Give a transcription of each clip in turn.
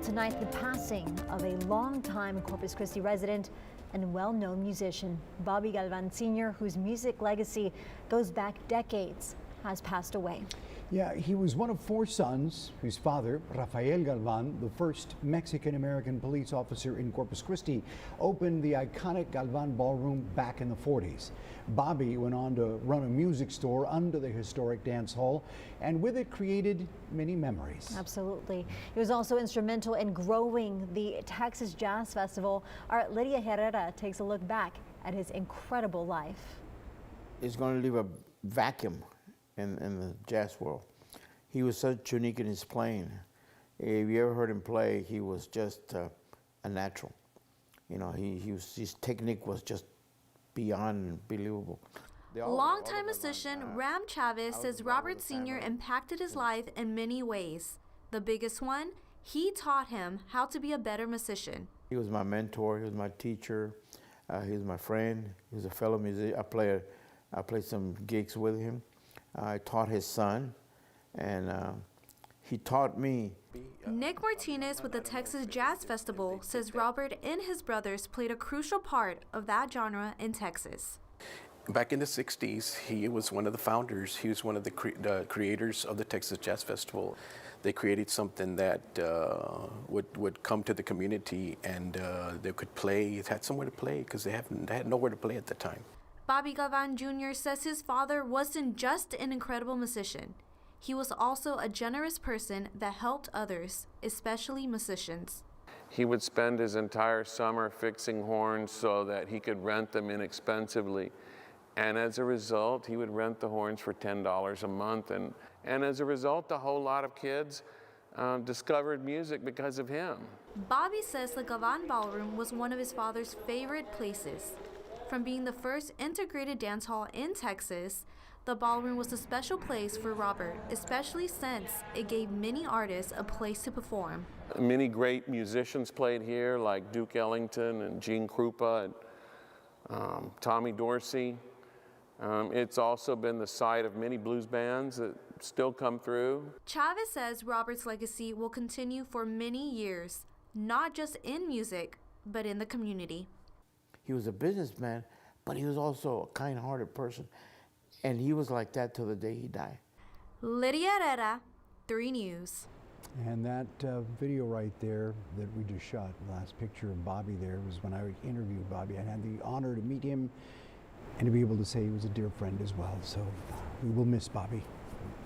tonight, the passing of a longtime Corpus Christi resident and well-known musician, Bobby Galvan Sr., whose music legacy goes back decades, has passed away. Yeah, he was one of four sons whose father, Rafael Galvan, the first Mexican-American police officer in Corpus Christi, opened the iconic Galvan Ballroom back in the 40s. Bobby went on to run a music store under the historic dance hall, and with it created many memories. Absolutely. He was also instrumental in growing the Texas Jazz Festival. Our Lydia Herrera takes a look back at his incredible life. It's going to leave a vacuum in the jazz world. He was so unique in his playing. If you ever heard him play, he was just a natural. You know, his technique was just beyond believable. Longtime musician Ram Chavez says Robert Sr. impacted his life in many ways. The biggest one, he taught him how to be a better musician. He was my mentor, he was my teacher, he was my friend, he was a fellow musician. I played some gigs with him. I taught his son, and he taught me. Nick Martinez with the Texas Jazz Festival says Robert and his brothers played a crucial part of that genre in Texas. Back in the 60s, he was one of the founders. He was one of the creators of the Texas Jazz Festival. They created something that would come to the community, and they could play. It had somewhere to play because they had nowhere to play at the time. Bobby Galvan Jr. says his father wasn't just an incredible musician. He was also a generous person that helped others, especially musicians. He would spend his entire summer fixing horns so that he could rent them inexpensively. And as a result, he would rent the horns for $10 a month. And as a result, a whole lot of kids discovered music because of him. Bobby says the Galvan Ballroom was one of his father's favorite places. From being the first integrated dance hall in Texas, the ballroom was a special place for Robert, especially since it gave many artists a place to perform. Many great musicians played here, like Duke Ellington and Gene Krupa and Tommy Dorsey. It's also been the site of many blues bands that still come through. Chavez says Robert's legacy will continue for many years, not just in music, but in the community. He was a businessman, but he was also a kind-hearted person. And he was like that till the day he died. Lydia Herrera, 3 News. And that video right there that we just shot, the last picture of Bobby there, was when I interviewed Bobby. I had the honor to meet him and to be able to say he was a dear friend as well. So we will miss Bobby.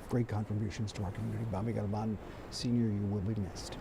Great contributions to our community. Bobby Galvan Sr., you will be missed.